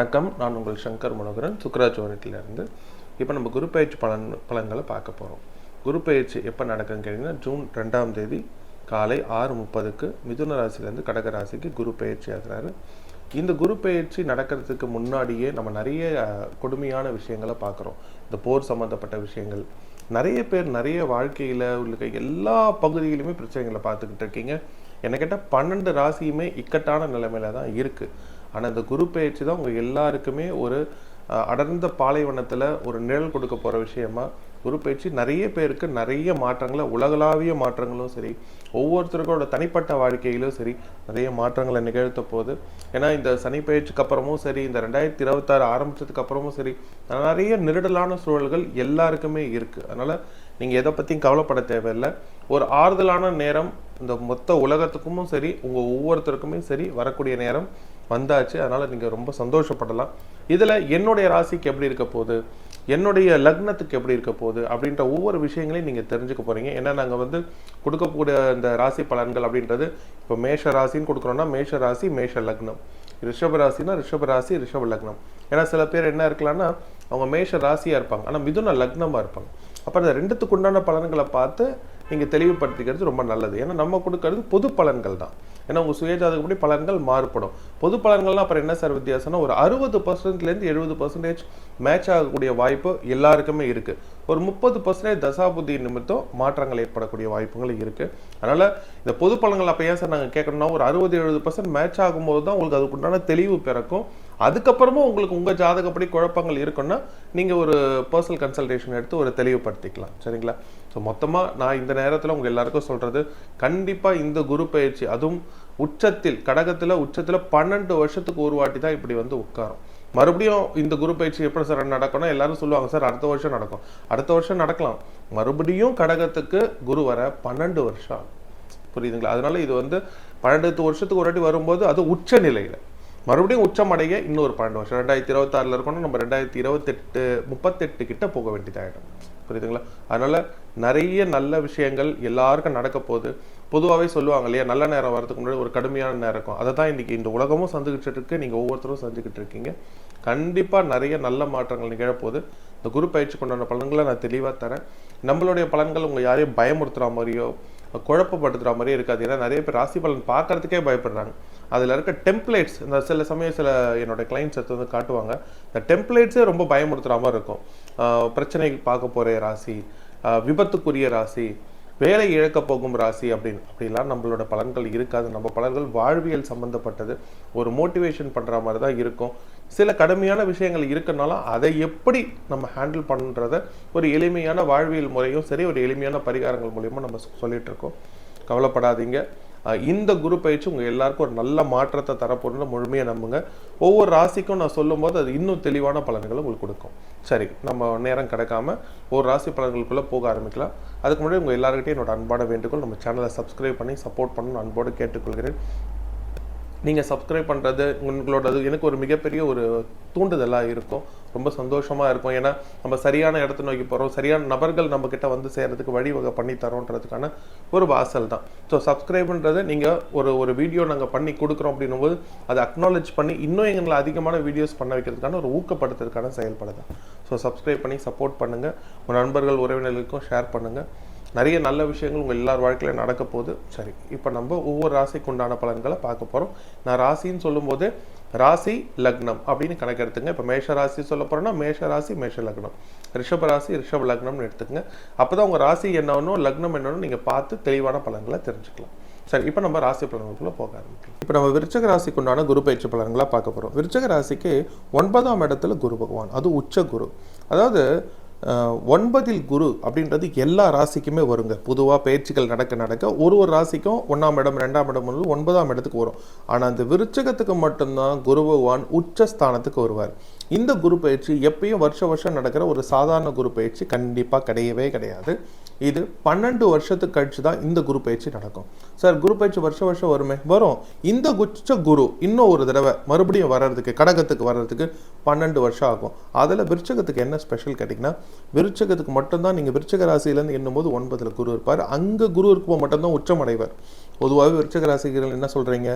வணக்கம். நான் உங்கள் சங்கர் மனோகரன், சுக்கராச்சாரியத்திலிருந்து. இப்போ நம்ம குரு பயிற்சி பலன்களை பார்க்க போகிறோம். குரு பயிற்சி எப்போ நடக்குதுன்னு கேட்டிங்கன்னா, ஜூன் 2ஆம் தேதி காலை 6:30க்கு மிதுன ராசிலேருந்து கடக ராசிக்கு குரு பயிற்சி ஆகிறாரு. இந்த குரு பயிற்சி நடக்கிறதுக்கு முன்னாடியே நம்ம நிறைய கொடுமையான விஷயங்களை பார்க்குறோம். இந்த போர் சம்மந்தப்பட்ட விஷயங்கள், நிறைய பேர் நிறைய வாழ்க்கையில் உள்ள எல்லா பகுதியிலுமே பிரச்சனைகளை பார்த்துக்கிட்டு இருக்கீங்க. என்ன கேட்டால் 12 ராசியுமே இக்கட்டான நிலைமையில தான் இருக்குது. ஆனால் இந்த குரு பயிற்சி தான் உங்கள் எல்லாருக்குமே ஒரு அடர்ந்த பாலைவனத்தில் ஒரு நிழல் கொடுக்க போகிற விஷயமா குரு பயிற்சி நிறைய பேருக்கு நிறைய மாற்றங்களை, உலகளாவிய மாற்றங்களும் சரி, ஒவ்வொருத்தருக்கோட தனிப்பட்ட வாழ்க்கையிலும் சரி நிறைய மாற்றங்களை நிகழ்த்த போகுது. ஏன்னா இந்த சனி பயிற்சிக்கு அப்புறமும் சரி, இந்த 2026 ஆரம்பித்ததுக்கு அப்புறமும் சரி, நிறைய நெருடலான சூழல்கள் எல்லாருக்குமே இருக்குது. அதனால் நீங்கள் எதை பற்றியும் கவலைப்பட தேவையில்லை. ஒரு ஆறுதலான நேரம் இந்த மொத்த உலகத்துக்கும் சரி, உங்கள் ஒவ்வொருத்தருக்குமே சரி வரக்கூடிய நேரம் வந்தாச்சு. அதனால் நீங்கள் ரொம்ப சந்தோஷப்படலாம். இதில் என்னுடைய ராசிக்கு எப்படி இருக்க போகுது, என்னுடைய லக்னத்துக்கு எப்படி இருக்க போகுது அப்படின்ற ஒவ்வொரு விஷயங்களையும் நீங்கள் தெரிஞ்சுக்க போகிறீங்க. ஏன்னா நாங்கள் கொடுக்கக்கூடிய இந்த ராசி பலன்கள் அப்படின்றது, இப்போ மேஷ ராசின்னு கொடுக்குறோன்னா மேஷ ராசி மேஷ லக்னம், ரிஷப ராசினா ரிஷப ராசி ரிஷப லக்னம். ஏன்னா சில பேர் என்ன இருக்கலாம்னா அவங்க மேஷ ராசியாக இருப்பாங்க, ஆனால் மிதுன லக்னமாக இருப்பாங்க. அப்போ அந்த ரெண்டுத்துக்கு உண்டான பலன்களை பார்த்து நீங்கள் தெளிவுபடுத்திக்கிறது ரொம்ப நல்லது. ஏன்னா நம்ம கொடுக்கறது பொது பலன்கள் தான். ஏன்னா உங்கள் சுயஜாதகப்படி பலன்கள் மாறுபடும். பொது பலன்கள்லாம் அப்புறம் என்ன சார் வித்தியாசம்னா, ஒரு 60%லேருந்து 70% மேட்ச் ஆகக்கூடிய வாய்ப்பு எல்லாருக்குமே இருக்குது. ஒரு 30% தசாபுத்தி நிமித்தம் மாற்றங்கள் ஏற்படக்கூடிய வாய்ப்புகள் இருக்குது. அதனால் இந்த பொது பலன்கள் அப்போ ஏன் சார் நாங்கள் கேட்கணும்னா, ஒரு 60-70% மேட்ச் ஆகும்போது தான் உங்களுக்கு அதுக்குண்டான தெளிவு பிறக்கும். அதுக்கப்புறமும் உங்களுக்கு உங்கள் ஜாதகப்படி குழப்பங்கள் இருக்குன்னா நீங்கள் ஒரு பர்சனல் கன்சல்டேஷன் எடுத்து ஒரு தெளிவுபடுத்திக்கலாம். சரிங்களா? ஸோ மொத்தமாக நான் இந்த நேரத்தில் உங்கள் எல்லாருக்கும் சொல்கிறது, கண்டிப்பாக இந்த குரு பயிற்சி, அதுவும் உச்சத்தில் கடகத்தில் உச்சத்தில் 12 வருஷத்துக்கு ஒரு வாட்டி தான் இப்படி உட்காரும். மறுபடியும் இந்த குரு பயிற்சி எப்படி சார் நடக்கணும் எல்லாரும் சொல்லுவாங்க, சார் அடுத்த வருஷம் நடக்கும். அடுத்த வருஷம் நடக்கலாம். மறுபடியும் கடகத்துக்கு குரு வர 12 வருஷம் ஆகும். புரியுதுங்களா? அதனால இது 12 வருஷத்துக்கு ஒரு வாட்டி வரும்போது அது உச்ச நிலையில் மறுபடியும் உச்சம் அடைய இன்னொரு 12 வருஷம். 2026 இருக்கணும், நம்ம 2038 கிட்ட போக வேண்டியதாகிடும். புரியுதுங்களா? அதனால நிறைய நல்ல விஷயங்கள் எல்லாருக்கும் நடக்க போகுது. பொதுவாகவே சொல்லுவாங்க இல்லையா, நல்ல நேரம் வரதுக்கு முன்னாடி ஒரு கடுமையான நேரம் இருக்கும். அதை தான் இன்னைக்கு இந்த உலகமும் சந்திக்கிட்டு இருக்கு, நீங்கள் ஒவ்வொருத்தரும் செஞ்சுக்கிட்டு இருக்கீங்க. கண்டிப்பாக நிறைய நல்ல மாற்றங்கள் நிகழப்போகுது. இந்த குரு பயிற்சி கொண்டான பலன்களை நான் தெளிவாக தரேன். நம்மளுடைய பலன்கள் உங்கள் யாரையும் பயமுறுத்துகிற மாதிரியோ குழப்பப்படுத்துகிற மாதிரியே இருக்காது. ஏன்னா நிறைய பேர் ராசி பலன் பார்க்கறதுக்கே பயப்படுறாங்க. அதில் இருக்க டெம்ப்ளேட்ஸ், இந்த சில சமயம் சில என்னோடய கிளைண்ட்ஸ் எடுத்து காட்டுவாங்க, இந்த டெம்ப்ளேட்ஸே ரொம்ப பயமுறுத்துகிற மாதிரி இருக்கும். பிரச்சனைகள் பார்க்க போகிற ராசி, விபத்துக்குரிய ராசி, வேலை இழக்க போகும் ராசி அப்படிலாம் நம்மளோட பலன்கள் இருக்காது. நம்ம பலன்கள் வாழ்வியல் சம்மந்தப்பட்டது, ஒரு மோட்டிவேஷன் பண்ணுற மாதிரி தான் இருக்கும். சில கடுமையான விஷயங்கள் இருக்குனாலும் அதை எப்படி நம்ம ஹேண்டில் பண்ணுறத ஒரு எளிமையான வாழ்வியல் முறையும் சரி, ஒரு எளிமையான பரிகாரங்கள் மூலியமாக நம்ம சொல்லிட்டு இருக்கோம். கவலைப்படாதீங்க. இந்த குரு பயிற்சி உங்கள் எல்லாருக்கும் ஒரு நல்ல மாற்றத்தை தரப்போன்னு முழுமையாக நம்புங்க. ஒவ்வொரு ராசிக்கும் நான் சொல்லும் போது அது இன்னும் தெளிவான பலன்களை உங்களுக்கு கொடுக்கும். சரி, நம்ம நேரம் கிடைக்காம ஒரு ராசி பலன்களுக்குள்ளே போக ஆரம்பிக்கலாம். அதுக்கு முன்னாடி உங்கள் எல்லாருக்கிட்டையும் என்னோட அன்பான வேண்டுகோள், நம்ம சேனலை சப்ஸ்கிரைப் பண்ணி சப்போர்ட் பண்ணணும்னு அன்போடு கேட்டுக்கொள்கிறேன். நீங்கள் சப்ஸ்கிரைப் பண்ணுறது உங்களோடது எனக்கு ஒரு மிகப்பெரிய ஒரு தூண்டுதலாக இருக்கும். ரொம்ப சந்தோஷமாக இருக்கும். ஏன்னா நம்ம சரியான இடத்த நோக்கி போகிறோம், சரியான நபர்கள் நம்மக்கிட்ட சேர்கிறதுக்கு வழிவகை பண்ணி தரோன்றதுக்கான ஒரு வாசல் தான். ஸோ சப்ஸ்கிரைப்ன்றது நீங்கள் ஒரு வீடியோ நாங்கள் பண்ணி கொடுக்குறோம் அப்படின்னும் போது அதை அக்னாலேஜ் பண்ணி இன்னும் எங்களை அதிகமான வீடியோஸ் பண்ண வைக்கிறதுக்கான ஒரு ஊக்கப்படுத்துறதுக்கான செயல்பாடு தான். ஸோ சப்ஸ்கிரைப் பண்ணி சப்போர்ட் பண்ணுங்கள். உங்கள் நண்பர்கள் உறவினர்களுக்கும் ஷேர் பண்ணுங்கள். நிறைய நல்ல விஷயங்கள் உங்கள் எல்லார் வாழ்க்கையில நடக்க போகுது. சரி, இப்போ நம்ம ஒவ்வொரு ராசிக்கு உண்டான பலன்களை பார்க்க போகிறோம். நான் ராசின்னு சொல்லும்போது ராசி லக்னம் அப்படின்னு கணக்கெடுத்துங்க. இப்போ மேஷ ராசி சொல்ல போகிறோன்னா மேஷ ராசி மேஷ லக்னம், ரிஷப ராசி ரிஷப லக்னம்னு எடுத்துக்கங்க. அப்போ தான் உங்கள் ராசி என்னவோ லக்னம் என்னன்னு நீங்கள் பார்த்து தெளிவான பலன்களை தெரிஞ்சுக்கலாம். சரி, இப்போ நம்ம ராசி பலன்களுக்குள்ள போக ஆரம்பிக்கலாம். இப்போ நம்ம விருச்சக ராசிக்கு உண்டான குரு பயிற்சி பலன்களாக பார்க்க போகிறோம். விருச்சக ராசிக்கு 9ஆம் இடத்துல குரு பகவான், அது உச்ச குரு. அதாவது 9ல் குரு அப்படின்றது எல்லா ராசிக்குமே வருங்க. பொதுவாக பயிற்சிகள் நடக்க ஒரு ராசிக்கும் 1ஆம் இடம் 2ஆம் இடம் 9ஆம் இடத்துக்கு வரும். ஆனால் அந்த விருச்சகத்துக்கு மட்டும்தான் குரு பகவான் உச்சஸ்தானத்துக்கு வருவார். இந்த குரு பயிற்சி எப்பயும் வருஷம் நடக்கிற ஒரு சாதாரண குரு பயிற்சி கண்டிப்பாக கிடையவே கிடையாது. இது 12 வருஷத்துக்கு கழிச்சு தான் இந்த குரு பயிற்சி நடக்கும். சார் குரு பயிற்சி வருஷம் வருமே, வரும். இந்த உச்ச குரு இன்னும் ஒரு தடவை மறுபடியும் வர்றதுக்கு, கடகத்துக்கு வர்றதுக்கு 12 வருஷம் ஆகும். அதில் விருச்சகத்துக்கு என்ன ஸ்பெஷல் கேட்டிங்கன்னா, விருச்சகத்துக்கு மட்டும்தான் நீங்கள் விருச்சக ராசியிலேருந்து எண்ணும்போது 9ல் குரு இருப்பார். அங்கே குரு இருக்கும்போது மட்டும்தான் உச்சம் அடைவார். பொதுவாகவே விருச்சக ராசிகள் என்ன சொல்கிறீங்க,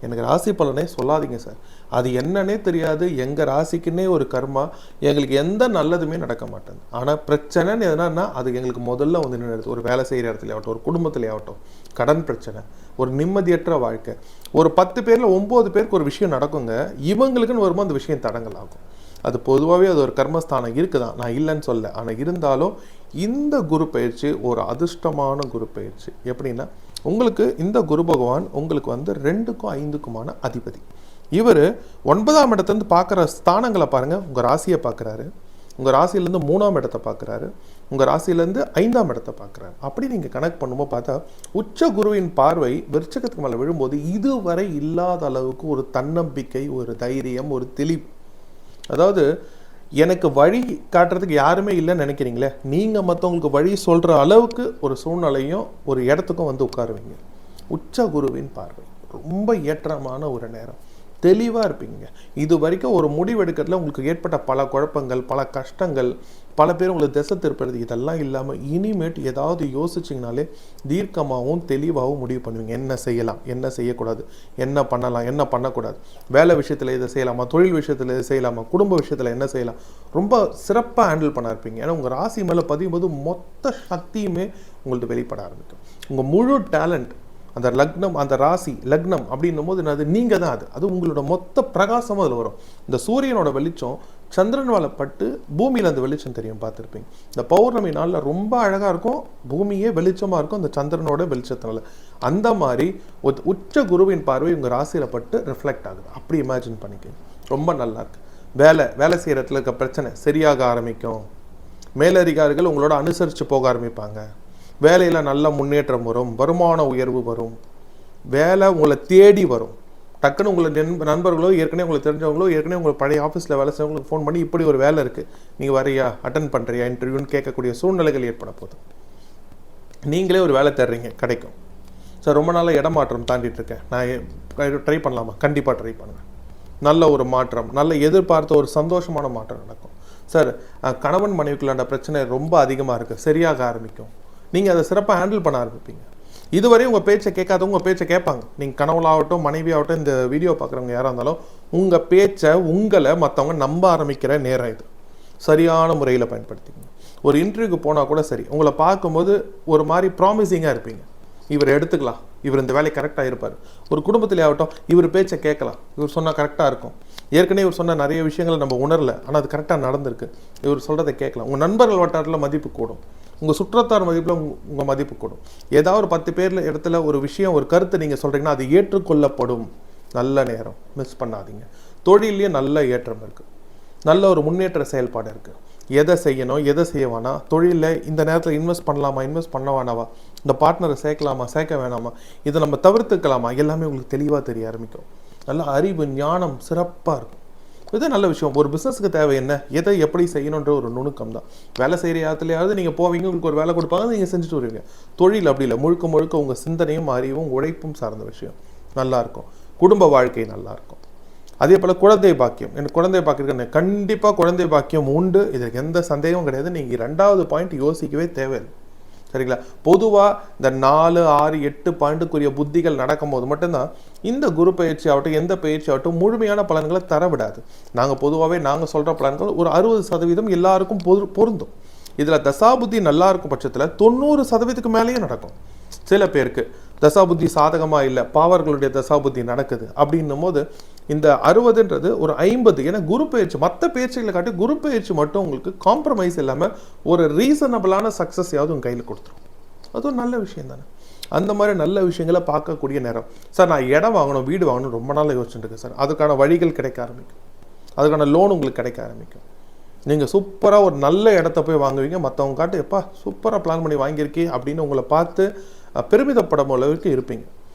எனக்கு ராசி பலனே சொல்லாதீங்க சார், அது என்னன்னே தெரியாது, எங்கள் ராசிக்குன்னே ஒரு கர்மா, எங்களுக்கு எந்த நல்லதுமே நடக்க மாட்டேங்குது. ஆனால் பிரச்சனைன்னு எதுனா அது எங்களுக்கு முதல்ல வந்து நின்று, ஒரு வேலை செய்கிற இடத்துல ஆகட்டும், ஒரு குடும்பத்துல ஆகட்டும், கடன் பிரச்சனை, ஒரு நிம்மதியற்ற வாழ்க்கை, ஒரு 10 பேரில் 9 பேருக்கு ஒரு விஷயம் நடக்குங்க, இவங்களுக்குன்னு வரும்போது அந்த விஷயம் தடங்கள் ஆகும். அது பொதுவாகவே அது ஒரு கர்மஸ்தானம் இருக்குதான், நான் இல்லைன்னு சொல்ல. ஆனால் இருந்தாலும் இந்த குரு பயிற்சி ஒரு அதிர்ஷ்டமான குரு பயிற்சி. எப்படின்னா, உங்களுக்கு இந்த குரு பகவான் உங்களுக்கு வந்து 2க்கும் 5க்குமான அதிபதி. இவர் 9ஆம் இடத்துலேருந்து பார்க்குற ஸ்தானங்களை பாருங்கள். உங்கள் ராசியை பார்க்குறாரு, உங்கள் ராசியிலேருந்து 3ஆம் இடத்தை பார்க்குறாரு, உங்கள் ராசியிலேருந்து 5ஆம் இடத்தை பார்க்குறாரு. அப்படி நீங்கள் கனெக்ட் பண்ணும்போது பார்த்தா உச்ச குருவின் பார்வை விருச்சகத்துக்கு மேலே விழும்போது இதுவரை இல்லாத அளவுக்கு ஒரு தன்னம்பிக்கை, ஒரு தைரியம், ஒரு தெளிவு. அதாவது எனக்கு வழி காட்டுறதுக்கு யாருமே இல்லைன்னு நினைக்கிறீங்களே, நீங்கள் மற்றவங்களுக்கு வழி சொல்கிற அளவுக்கு ஒரு சூழ்நிலையும் ஒரு இடத்துக்கும் வந்து உட்காருவீங்க. உச்ச குருவின் பார்வை ரொம்ப ஏற்றமான ஒரு நேரம், தெளிவாக இருப்பீங்க. இது வரைக்கும் ஒரு முடிவெடுக்கிறதுல உங்களுக்கு ஏற்பட்ட பல குழப்பங்கள், பல கஷ்டங்கள், பல பேர் உங்களுக்கு திசை திருப்புறது, இதெல்லாம் இல்லாமல் இனிமேட்டு ஏதாவது யோசிச்சிங்கனாலே தீர்க்கமாகவும் தெளிவாகவும் முடிவு பண்ணுவீங்க. என்ன செய்யலாம், என்ன செய்யக்கூடாது, என்ன பண்ணலாம், என்ன பண்ணக்கூடாது, வேலை விஷயத்தில் இதை செய்யலாமா, தொழில் விஷயத்தில் இதை செய்யலாமா, குடும்ப விஷயத்தில் என்ன செய்யலாம், ரொம்ப சிறப்பாக ஹேண்டில் பண்ண இருப்பீங்க. ஏன்னா உங்கள் ராசி மேலே பதியும்போது மொத்த சக்தியுமே உங்கள்கிட்ட வெளிப்பட ஆரம்பிக்கும். உங்கள் முழு டேலண்ட், அந்த லக்னம், அந்த ராசி லக்னம் அப்படின்னும் போது என்னது, நீங்கள் தான் அது உங்களோட மொத்த பிரகாசமும் அதில் வரும். இந்த சூரியனோட வெளிச்சம் சந்திரன் மேலே பட்டு பூமியில் அந்த வெளிச்சம் தெரியும், பார்த்துருப்பீங்க. இந்த பௌர்ணமி நாளில் ரொம்ப அழகாக இருக்கும், பூமியே வெளிச்சமாக இருக்கும் அந்த சந்திரனோட வெளிச்சத்தினால. அந்த மாதிரி ஒரு உச்ச குருவின் பார்வை உங்கள் ராசியில் பட்டு ரிஃப்ளெக்ட் ஆகுது. அப்படி இமேஜின் பண்ணிக்க, ரொம்ப நல்லா இருக்கு. வேலை செய்கிற இடத்துல இருக்க பிரச்சனை சரியாக ஆரம்பிக்கும். மேலதிகாரிகள் உங்களோட அனுசரித்து போக ஆரம்பிப்பாங்க. வேலையில் நல்ல முன்னேற்றம் வரும், வருமான உயர்வு வரும், வேலை உங்களை தேடி வரும். டக்குன்னு உங்களை நண்பர்களோ, ஏற்கனவே உங்களுக்கு தெரிஞ்சவங்களோ, ஏற்கனவே உங்களுக்கு பழைய ஆஃபீஸில் வேலை செய்யவங்களுக்கு ஃபோன் பண்ணி இப்படி ஒரு வேலை இருக்குது, நீங்கள் வரையா, அட்டன் பண்ணுறியா, இன்டர்வியூன்னு கேட்கக்கூடிய சூழ்நிலைகள் ஏற்பட போதும். நீங்களே ஒரு வேலை தேடுறீங்க, கிடைக்கும். சார் ரொம்ப நாளாக இடமாற்றம் தாண்டிட்டு இருக்கேன், நான் ட்ரை பண்ணலாமா? கண்டிப்பாக ட்ரை பண்ணுங்கள். நல்ல ஒரு மாற்றம், நல்ல எதிர்பார்த்த ஒரு சந்தோஷமான மாற்றம் நடக்கும். சார் கணவன் மனைவிக்குள்ளான பிரச்சனை ரொம்ப அதிகமாக இருக்குது, சரியாக ஆரம்பிக்கும். நீங்கள் அதை சிறப்பாக ஹேண்டில் பண்ண ஆரம்பிப்பீங்க. இதுவரை உங்கள் பேச்சை கேட்காதவங்க உங்கள் பேச்சை கேட்பாங்க. நீங்கள் கணவனாகட்டும் மனைவியாகட்டும் இந்த வீடியோ பார்க்குறவங்க யாராக இருந்தாலும் உங்கள் பேச்சை, உங்களை மற்றவங்க நம்ப ஆரம்பிக்கிற நேரம் இது. சரியான முறையில் பயன்படுத்திக்கங்க. ஒரு இன்டர்வியூக்கு போனால் கூட சரி, உங்களை பார்க்கும்போது ஒரு மாதிரி ப்ராமிசிங்காக இருப்பீங்க. இவர் எடுத்துக்கலாம், இவர் இந்த வேலை கரெக்டாக இருப்பார். ஒரு குடும்பத்திலே ஆகட்டும், இவர் பேச்சை கேட்கலாம், இவர் சொன்னால் கரெக்டாக இருக்கும். ஏற்கனவே இவர் சொன்ன நிறைய விஷயங்களை நம்ம உணரலை, ஆனால் அது கரெக்டாக நடந்திருக்கு, இவர் சொல்கிறத கேட்கலாம். உங்கள் நண்பர்கள் வட்டாரத்தில் மதிப்பு கூடும், உங்கள் சுற்றத்தார் மதிப்பில் உங்கள் மதிப்பு கூடும். ஏதாவது ஒரு 10 பேரில் இடத்துல ஒரு விஷயம், ஒரு கருத்தை நீங்கள் சொல்கிறீங்கன்னா அது ஏற்றுக்கொள்ளப்படும். நல்ல நேரம், மிஸ் பண்ணாதீங்க. தொழிலே நல்ல ஏற்றம் இருக்குது, நல்ல ஒரு முன்னேற்ற செயல்பாடு இருக்குது. எதை செய்யணும், எதை செய்ய வேணாம், தொழிலில் இந்த நேரத்தில் இன்வெஸ்ட் பண்ணலாமா, இன்வெஸ்ட் பண்ண வேணாவா, இந்த பார்ட்னரை சேர்க்கலாமா, சேர்க்க வேணாமா, இதை நம்ம தவிர்த்துக்கலாமா, எல்லாமே உங்களுக்கு தெளிவாக தெரிய ஆரம்பிக்கும். நல்ல அறிவு, ஞானம் சிறப்பாக இருக்கும். இது நல்ல விஷயம். ஒரு பிஸ்னஸுக்கு தேவை என்ன, எதை எப்படி செய்யணுன்ற ஒரு நுணுக்கம் தான். வேலை செய்கிற இடத்துலையாவது நீங்கள் போவீங்க, உங்களுக்கு ஒரு வேலை கொடுப்பாங்க, நீங்கள் செஞ்சுட்டு வருவீங்க. தொழில் அப்படி இல்லை, முழுக்க முழுக்க உங்கள் சிந்தனையும் அறிவும் உழைப்பும் சார்ந்த விஷயம். நல்லாயிருக்கும். குடும்ப வாழ்க்கை நல்லாயிருக்கும். அதே போல் குழந்தை பாக்கியம், எனக்கு குழந்தை பாக்கியம் கண்டிப்பாக குழந்தை பாக்கியம் உண்டு, இதுக்கு எந்த சந்தேகமும் கிடையாது. நீங்கள் 2வது பாயிண்ட் யோசிக்கவே தேவையில்லை, சரிங்களா? பொதுவாக இந்த 4, 6, 8 பாயிண்ட்டுக்குரிய புத்திகள் நடக்கும்போது மட்டும்தான் இந்த குரு பயிற்சி ஆகட்டும், எந்த பயிற்சி ஆகட்டும் முழுமையான பலன்களை தர விடாது. நாங்கள் சொல்கிற பலன்கள் ஒரு 60% எல்லாருக்கும் பொருந்தும். இதில் தசாபுத்தி நல்லா இருக்கும் பட்சத்தில் 90% மேலேயும் நடக்கும். சில பேருக்கு தசாபுத்தி சாதகமாக இல்லை, பாவர்களுடைய தசாபுத்தி நடக்குது அப்படின்னும் போது இந்த 60ன்றது ஒரு 50. ஏன்னா குரு பயிற்சி மற்ற பயிற்சிகளை காட்டி குரு பயிற்சி மட்டும் உங்களுக்கு காம்ப்ரமைஸ் இல்லாமல் ஒரு ரீசனபிளான சக்ஸஸையாவது உங்கள் கையில் கொடுத்துரும். அதுவும் நல்ல விஷயம் தானே. அந்த மாதிரி நல்ல விஷயங்களை பார்க்கக்கூடிய நேரம். சார் நான் இடம் வாங்கணும், வீடு வாங்கணும் ரொம்ப நாள் யோசிச்சுட்டு இருக்கேன் சார். அதுக்கான வழிகள் கிடைக்க ஆரம்பிக்கும், அதுக்கான லோன் உங்களுக்கு கிடைக்க ஆரம்பிக்கும். நீங்கள் சூப்பராக ஒரு நல்ல இடத்த போய் வாங்குவீங்க, மற்றவங்க காட்டு எப்பா சூப்பராக பிளான் பண்ணி வாங்கியிருக்கே அப்படின்னு உங்களை பார்த்து பெருமிதப்படும் அளவுக்கு இருப்பீங்க.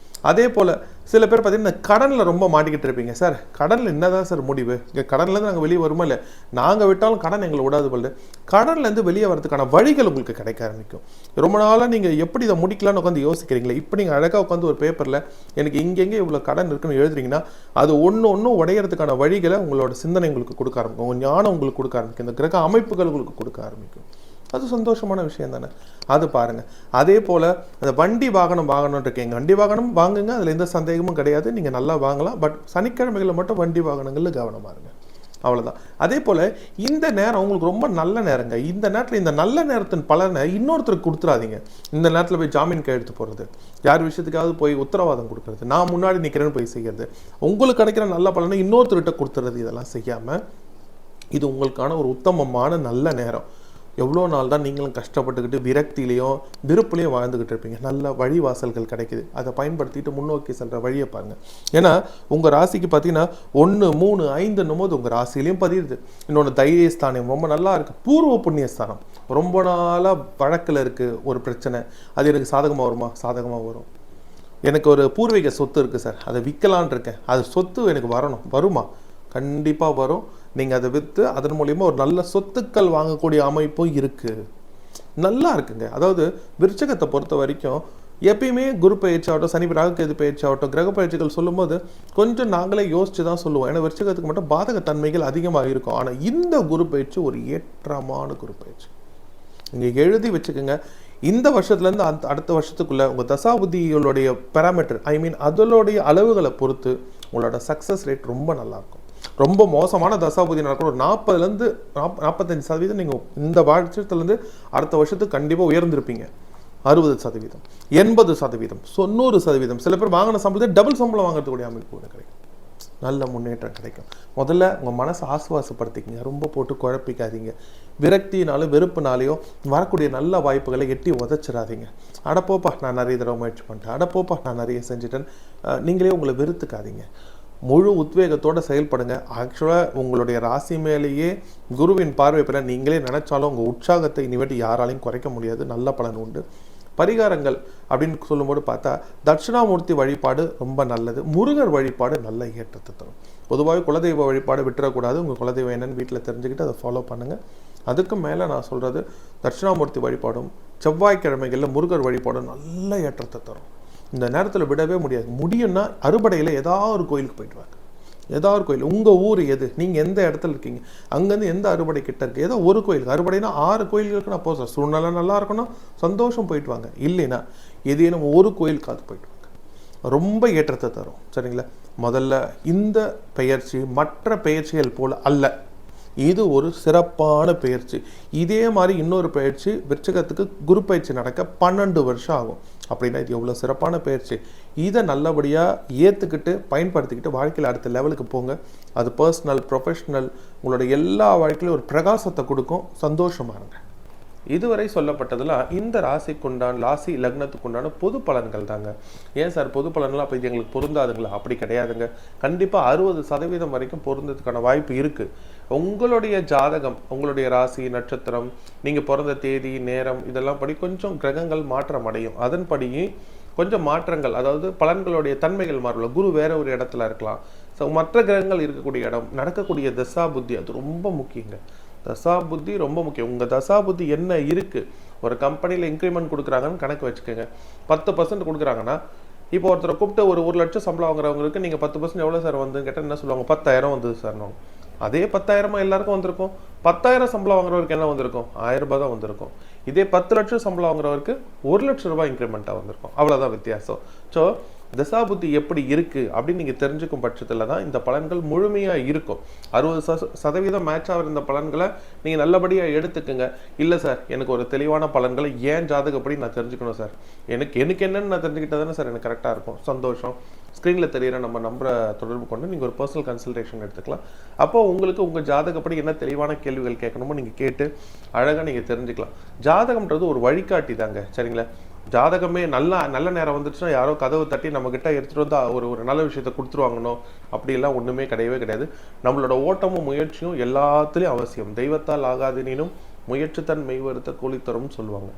அதே போல் சில பேர் பார்த்தீங்கன்னா கடனில் ரொம்ப மாட்டிக்கிட்டு இருப்பீங்க. சார் கடனில் என்னதான் சார் முடிவு, இங்கே கடன்லேருந்து நாங்கள் வெளியே வருமா, இல்லை நாங்கள் விட்டாலும் கடன் எங்களை விடாது போல. கடன்லேருந்து வெளியே வரதுக்கான வழிகள் உங்களுக்கு கிடைக்க ஆரம்பிக்கும். ரொம்ப நாளாக நீங்கள் எப்படி இதை முடிக்கலான்னு உட்காந்து யோசிக்கிறீங்களே, இப்போ நீங்கள் அழகாக உட்காந்து ஒரு பேப்பரில் எனக்கு இங்கெங்கே இவ்வளோ கடன் இருக்குன்னு எழுதுறீங்கன்னா அது ஒன்று உடையிறதுக்கான வழிகளை உங்களோட சிந்தனை உங்களுக்கு கொடுக்க ஆரம்பிக்கும், உங்கள் ஞானம் உங்களுக்கு கொடுக்க ஆரம்பிக்கும், இந்த கிரக அமைப்புகள் உங்களுக்கு கொடுக்க ஆரம்பிக்கும். அது சந்தோஷமான விஷயம் தானே, அது பாருங்கள். அதே போல் அந்த வண்டி வாகனம் வாங்கணும்னு இருக்கீங்க, வண்டி வாகனம் வாங்குங்க, அதில் எந்த சந்தேகமும் கிடையாது, நீங்கள் நல்லா வாங்கலாம். பட் சனிக்கிழமைகளில் மட்டும் வண்டி வாகனங்களில் கவனமாக இருங்க, அவ்வளோதான். அதே போல் இந்த நேரம் உங்களுக்கு ரொம்ப நல்ல நேரங்க. இந்த நேரத்தில் இந்த நல்ல நேரத்தின் பலனை இன்னொருத்தருக்கு கொடுத்துடாதீங்க. இந்த நேரத்தில் போய் ஜாமீன் கையெழுத்து போடுறது, யார் விஷயத்துக்காவது போய் உத்தரவாதம் கொடுக்குறது, நான் முன்னாடி நிற்கிறேன்னு போய் செய்கிறது, உங்களுக்கு கிடைக்கிற நல்ல பலனை இன்னொருத்தர்கிட்ட கொடுத்துறது, இதெல்லாம் செய்யாமல் இது உங்களுக்கான ஒரு உத்தமமான நல்ல நேரம். எவ்வளோ நாள் தான் நீங்களும் கஷ்டப்பட்டுக்கிட்டு விரக்தியிலையும் விருப்புலையும் வாழ்ந்துக்கிட்டு இருப்பீங்க. நல்ல வழிவாசல்கள் கிடைக்குது, அதை பயன்படுத்திட்டு முன்னோக்கி செல்கிற வழியை பாருங்கள். ஏன்னா உங்கள் ராசிக்கு பார்த்தீங்கன்னா 1, 3, 5 போது உங்கள் ராசிலையும் பதியுது. இன்னொன்று தைரியஸ்தானம் ரொம்ப நல்லா இருக்குது. பூர்வ புண்ணியஸ்தானம் ரொம்ப நாளாக வழக்கில் இருக்குது ஒரு பிரச்சனை, அது எனக்கு சாதகமாக வருமா? சாதகமாக வரும். எனக்கு ஒரு பூர்வீக சொத்து இருக்குது சார், அதை விற்கலான் இருக்கேன், அது சொத்து எனக்கு வரணும், வருமா? கண்டிப்பாக வரும். நீங்கள் அதை விற்று அதன் மூலிமா ஒரு நல்ல சொத்துக்கள் வாங்கக்கூடிய அமைப்பும் இருக்குது, நல்லா இருக்குங்க. அதாவது விருச்சகத்தை பொறுத்த வரைக்கும் எப்பயுமே குரு பயிற்சி ஆகட்டும், சனி ராகு கேது பயிற்சி ஆகட்டும், கிரக பயிற்சிகள் சொல்லும்போது கொஞ்சம் நாங்களே யோசிச்சு தான் சொல்லுவோம். ஏன்னா விருச்சகத்துக்கு மட்டும் பாதகத்தன்மைகள் அதிகமாக இருக்கும். ஆனால் இந்த குரு பயிற்சி ஒரு ஏற்றமான குரு பயிற்சி. நீங்கள் எழுதி வச்சுக்கோங்க, இந்த வருஷத்துலேருந்து அடுத்த வருஷத்துக்குள்ளே உங்கள் தசாபுத்திகளுடைய பேராமீட்டர், அதனுடைய அளவுகளை பொறுத்து உங்களோட சக்ஸஸ் ரேட் ரொம்ப நல்லாயிருக்கும். ரொம்ப மோசமான தசாபுதி நடக்கணும், ஒரு 40% 45% நீங்கள் இந்த வருஷத்துலேருந்து அடுத்த வருஷத்துக்கு கண்டிப்பாக உயர்ந்திருப்பீங்க. 60%, 80%, 90%. சில பேர் வாங்கின சம்பளத்தை டபுள் சம்பளம் வாங்குறதுக்கூடிய அமைப்பு கூட கிடைக்கும். நல்ல முன்னேற்றம் கிடைக்கும். முதல்ல உங்கள் மனசை ஆசுவாசப்படுத்திக்கிங்க, ரொம்ப போட்டு குழப்பிக்காதீங்க. விரக்தினாலும் வெறுப்புனாலையும் வரக்கூடிய நல்ல வாய்ப்புகளை எட்டி உதச்சிடாதீங்க. அடப்போப்பா நான் நிறைய தடவை முயற்சி பண்ணிட்டேன், அடப்போப்பா நான் நிறைய செஞ்சுட்டேன், நீங்களே உங்களை வெறுத்துக்காதீங்க. முழு உத்வேகத்தோடு செயல்படுங்க. ஆக்சுவலாக உங்களுடைய ராசி மேலேயே குருவின் பார்வை பெற நீங்களே நினைச்சாலும் உங்கள் உற்சாகத்தை இனிமேட்டு யாராலையும் குறைக்க முடியாது. நல்ல பலன் உண்டு. பரிகாரங்கள் அப்படின்னு சொல்லும்போது பார்த்தா தட்சிணாமூர்த்தி வழிபாடு ரொம்ப நல்லது. முருகர் வழிபாடு நல்ல ஏற்றத்தை தரும். பொதுவாகவே குலதெய்வ வழிபாடு விட்டுறக்கூடாது. உங்கள் குலதெய்வம் என்னன்னு வீட்டில் தெரிஞ்சுக்கிட்டு அதை ஃபாலோ பண்ணுங்கள். அதுக்கு மேலே நான் சொல்கிறது தட்சிணாமூர்த்தி வழிபாடும் செவ்வாய்க்கிழமைகளில் முருகர் வழிபாடும் நல்ல ஏற்றத்தை தரும். இந்த நேரத்தில் விடவே முடியாது. முடியும்னா அறுபடையில் ஏதாவது ஒரு கோயிலுக்கு போயிட்டு வாங்க. ஏதாவது ஒரு கோயில், உங்கள் ஊர் எது, நீங்கள் எந்த இடத்துல இருக்கீங்க, அங்கேருந்து எந்த அறுபடை கிட்ட இருக்குது, ஏதோ ஒரு கோயிலுக்கு. அறுபடைனா 6 கோயில்களுக்கு நான் போகிறேன். சூழ்நிலை நல்லா இருக்கணும், சந்தோஷம் போயிட்டு வாங்க. இல்லைன்னா ஏதேனும் ஒரு கோயிலுக்காவது போயிட்டு வாங்க, ரொம்ப ஏற்றத்தை தரும். சரிங்களா? முதல்ல இந்த பெயர்ச்சி மற்ற பெயர்ச்சிகள் போல் அல்ல, இது ஒரு சிறப்பான பயிற்சி. இதே மாதிரி இன்னொரு பயிற்சி விருச்சிகத்துக்கு குரு பயிற்சி நடக்க 12 வருஷம் ஆகும். அப்படின்னா இது எவ்வளோ சிறப்பான பயிற்சி. இதை நல்லபடியாக ஏற்றுக்கிட்டு பயன்படுத்திக்கிட்டு வாழ்க்கையில் அடுத்த லெவலுக்கு போங்க. அது பர்சனல், ப்ரொஃபஷ்னல், உங்களோட எல்லா வாழ்க்கையிலும் ஒரு பிரகாசத்தை கொடுக்கும். சந்தோஷமாக இருங்க. இதுவரை சொல்லப்பட்டதெல்லாம் இந்த ராசி லக்னத்துக்கு உண்டான பொது பலன்கள் தாங்க. ஏன் சார் பொது பலன்லாம் அப்போ இது எங்களுக்கு பொருந்தாதுங்களா? அப்படி கிடையாதுங்க. கண்டிப்பாக 60% வரைக்கும் பொருந்ததுக்கான வாய்ப்பு இருக்குது. உங்களுடைய ஜாதகம், உங்களுடைய ராசி, நட்சத்திரம், நீங்கள் பிறந்த தேதி, நேரம் இதெல்லாம் படி கொஞ்சம் கிரகங்கள் மாற்றம் அடையும். அதன்படியே கொஞ்சம் மாற்றங்கள், அதாவது பலன்களுடைய தன்மைகள் மாறலாம். குரு வேற ஒரு இடத்துல இருக்கலாம். ஸோ மற்ற கிரகங்கள் இருக்கக்கூடிய இடம், நடக்கக்கூடிய தசா புத்தி, அது ரொம்ப முக்கியங்க. தசா புத்தி ரொம்ப முக்கியம். உங்கள் தசா புத்தி என்ன இருக்குது? ஒரு கம்பெனியில் இன்க்ரிமெண்ட் கொடுக்குறாங்கன்னு கணக்கு வச்சுக்கோங்க. 10% கொடுக்குறாங்கன்னா இப்போ ஒருத்தரை கூப்பிட்டு ஒரு 1 லட்சம் சம்பளம் வாங்குறவங்களுக்கு நீங்கள் 10% எவ்வளோ சார் வந்துன்னு கேட்டால் என்ன சொல்லுவாங்க? 10,000 வந்தது சார். அதே 10,000 எல்லாருக்கும் வந்திருக்கும். 10,000 சம்பளம் வாங்குறவருக்கு என்ன வந்திருக்கும்? 1000 ரூபாய் தான் வந்திருக்கும். இதே 10 லட்சம் சம்பளம் வாங்குறவருக்கு 1 லட்சம் ரூபாய் இன்க்ரிமெண்ட்டாக வந்திருக்கும். அவ்வளோதான் வித்தியாசம். ஸோ தசாபுத்தி எப்படி இருக்குது அப்படின்னு நீங்கள் தெரிஞ்சுக்கும் பட்சத்தில் தான் இந்த பலன்கள் முழுமையாக இருக்கும். 60% மேட்ச் ஆகிற இந்த பலன்களை நீங்கள் நல்லபடியாக எடுத்துக்கோங்க. இல்லை சார் எனக்கு ஒரு தெளிவான பலன்களை ஏன் ஜாதகப்படி நான் தெரிஞ்சுக்கணும் சார், எனக்கு என்னன்னு நான் தெரிஞ்சுக்கிட்டா தானே சார் எனக்கு கரெக்டாக இருக்கும். சந்தோஷம். ஸ்க்ரீனில் தெரிகிற நம்ம நம்பரை தொடர்பு கொண்டு நீங்கள் ஒரு பர்சனல் கன்சல்டேஷன் எடுத்துக்கலாம். அப்போ உங்களுக்கு உங்கள் ஜாதகப்படி என்ன தெளிவான கேள்விகள் கேட்கணுமோ நீங்கள் கேட்டு அழகாக நீங்கள் தெரிஞ்சுக்கலாம். ஜாதகம்ன்றது ஒரு வழிகாட்டி தாங்க. சரிங்களா? ஜாதகமே நல்ல நேரம் வந்துச்சுன்னா யாரோ கதவு தட்டி நம்மக்கிட்ட எடுத்துகிட்டு வந்து ஒரு நல்ல விஷயத்தை கொடுத்துருவாங்கன்னோ அப்படிலாம் ஒன்றுமே கிடையவே கிடையாது. நம்மளோட ஓட்டமும் முயற்சியும் எல்லாத்துலேயும் அவசியம். தெய்வத்தால் ஆகாதினும் முயற்சி தன் மெய்வருத்த கூலித்தரும்னு சொல்லுவாங்க.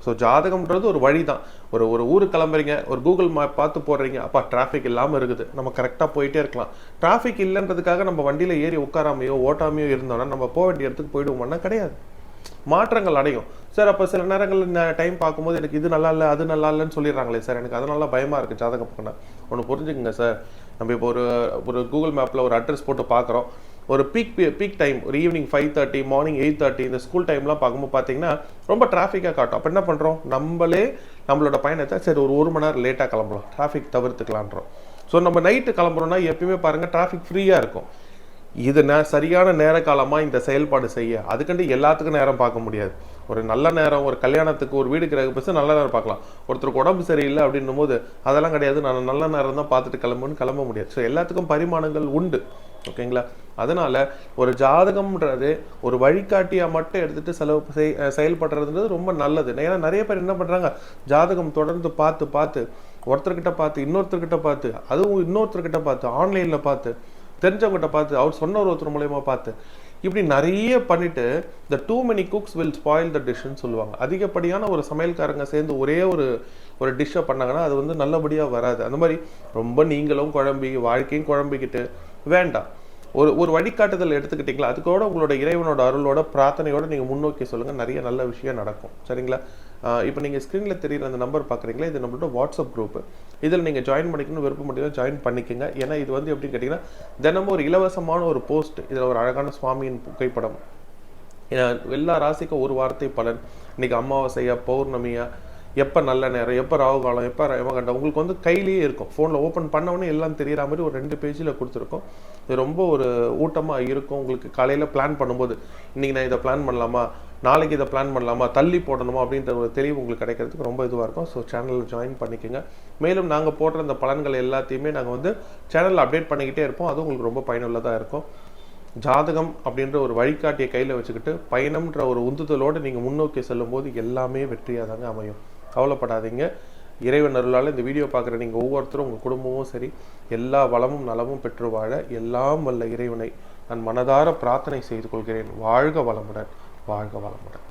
ஸோ ஜாதகம்ன்றது ஒரு வழி தான். ஒரு ஊருக்கு கிளம்புறீங்க, ஒரு கூகுள் மேப் பார்த்து போடுறீங்க, அப்பா டிராஃபிக் இல்லாமல் இருக்குது, நம்ம கரெக்டாக போயிட்டே இருக்கலாம். டிராஃபிக் இல்லைன்றதுக்காக நம்ம வண்டியில் ஏறி உட்காராமையோ ஓட்டாமையோ இருந்தோன்னா நம்ம போக வேண்டிய இடத்துக்கு போயிடுவோம்னா கிடையாது. மாற்றங்கள் அடையும் சார். அப்போ சில நேரங்களில் டைம் பார்க்கும்போது எனக்கு இது நல்லா இல்லை, அது நல்லா இல்லைன்னு சொல்லிடுறாங்களே சார், எனக்கு அதனால பயமாக இருக்குது ஜாதகம் பார்க்கணும். ஒன்று புரிஞ்சுக்குங்க சார், நம்ம இப்போ ஒரு கூகுள் மேப்பில் ஒரு அட்ரஸ் போட்டு பார்க்குறோம். ஒரு பீக் டைம், ஒரு ஈவினிங் 5:30 மார்னிங் 8:30 இந்த ஸ்கூல் டைம்லாம் பார்க்கும்போது பார்த்தீங்கன்னா ரொம்ப டிராஃபிக்காக காட்டும். அப்போ என்ன பண்ணுறோம், நம்மளே நம்மளோட பயணத்தை சரி ஒரு மணி நேரம் லேட்டாக கிளம்பலாம், டிராஃபிக் தவிர்த்துக்கலான்றோம். ஸோ நம்ம நைட்டு கிளம்புறோம்னா எப்பயுமே பாருங்கள் டிராஃபிக் ஃப்ரீயாக இருக்கும். இது சரியான நேர காலமாக இந்த செயல்பாடு செய்ய, அதுக்கண்டு எல்லாத்துக்கும் நேரம் பார்க்க முடியாது. ஒரு நல்ல நேரம், ஒரு கல்யாணத்துக்கு, ஒரு வீடு கிரக பஸ் நல்ல நேரம் பார்க்கலாம். ஒருத்தருக்கு உடம்பு சரியில்லை அப்படின்னும் போது அதெல்லாம் கிடையாது, நான் நல்ல நேரம் தான் பார்த்துட்டு கிளம்ப முடியாது. ஸோ எல்லாத்துக்கும் பரிமாணங்கள் உண்டு. ஓகேங்களா? அதனால ஒரு ஜாதகம்ன்றது ஒரு வழிகாட்டியாக மட்டும் எடுத்துட்டு செயல்படுறதுன்றது ரொம்ப நல்லது. ஏன்னா நிறைய பேர் என்ன பண்ணுறாங்க, ஜாதகம் தொடர்ந்து பார்த்து ஒருத்தர்கிட்ட பார்த்து இன்னொருத்தர்கிட்ட பார்த்து, அதுவும் இன்னொருத்தர்கிட்ட பார்த்து ஆன்லைனில் பார்த்து தெரிஞ்சவங்ககிட்ட பார்த்து அவர் சொன்ன ஒருத்தர் மூலயமா பார்த்து இப்படி நிறைய பண்ணிட்டு இந்த too many cooks will spoil the டிஷ்ன்னு சொல்லுவாங்க. அதிகப்படியான ஒரு சமையல்காரங்க சேர்ந்து ஒரே ஒரு டிஷ்ஷை பண்ணாங்கன்னா அது வந்து நல்லபடியாக வராது. அந்த மாதிரி ரொம்ப நீங்களும் குழம்பி வாழ்க்கையும் குழம்பிக்கிட்டு வேண்டாம். ஒரு வழிகாட்டுதல் எடுத்துக்கிட்டிங்களா, அதுக்கோட உங்களோட இறைவனோட அருளோட பிரார்த்தனையோட நீங்கள் முன்னோக்கி சொல்லுங்கள், நிறைய நல்ல விஷயம் நடக்கும். சரிங்களா? இப்போ நீங்கள் ஸ்க்ரீனில் தெரியுற அந்த நம்பர் பார்க்குறீங்களா, இது நம்மளோட வாட்ஸ்அப் குரூப்பு. இதில் நீங்கள் ஜாயின் பண்ணிக்கணும் விருப்பம் முடியும் ஜாயின் பண்ணிக்கோங்க. ஏன்னா இது வந்து எப்படின்னு கேட்டிங்கன்னா தினமும் ஒரு இலவசமான ஒரு போஸ்ட், இதில் ஒரு அழகான சுவாமியின் புகைப்படம், எல்லா ராசிக்கும் ஒரு வார்த்தை பலன், இன்றைக்கி அமாவாசையா பௌர்ணமியா, எப்போ நல்ல நேரம், எப்போ ராகு காலம், எப்போ யமகண்டம் உங்களுக்கு வந்து கையிலேயே இருக்கும். ஃபோனில் ஓப்பன் பண்ணவொடனே எல்லாம் தெரிகிற மாதிரி ஒரு 2 பேஜில் கொடுத்துருக்கோம். இது ரொம்ப ஒரு ஊட்டமாக இருக்கும். உங்களுக்கு காலையில் பிளான் பண்ணும்போது இன்றைக்கி நான் இதை பிளான் பண்ணலாமா, நாளைக்கு இதை பிளான் பண்ணலாமா, தள்ளி போடணுமா அப்படின்ற ஒரு தெளிவு உங்களுக்கு கிடைக்கிறதுக்கு ரொம்ப இதுவாக இருக்கும். ஸோ சேனலில் ஜாயின் பண்ணிக்கோங்க. மேலும் நாங்கள் போடுற இந்த பலன்கள் எல்லாத்தையுமே நாங்கள் வந்து சேனலில் அப்டேட் பண்ணிக்கிட்டே இருப்போம். அதுவும் உங்களுக்கு ரொம்ப பயனுள்ளதாக இருக்கும். ஜாதகம் அப்படின்ற ஒரு வழிகாட்டியை கையில் வச்சுக்கிட்டு பயணம்ன்ற ஒரு உந்துதலோடு நீங்கள் முன்னோக்கி செல்லும்போது எல்லாமே வெற்றியாக தாங்க அமையும். கவலைப்படாதீங்க. இறைவன் அருளால் இந்த வீடியோ பார்க்குற நீங்கள் ஒவ்வொருத்தரும் உங்கள் குடும்பமும் சரி எல்லா வளமும் நலமும் பெற்று வாழ எல்லாம் வல்ல இறைவனை நான் மனதார பிரார்த்தனை செய்து கொள்கிறேன். வாழ்க வளமுடன், வாழ்க வளமுடன்.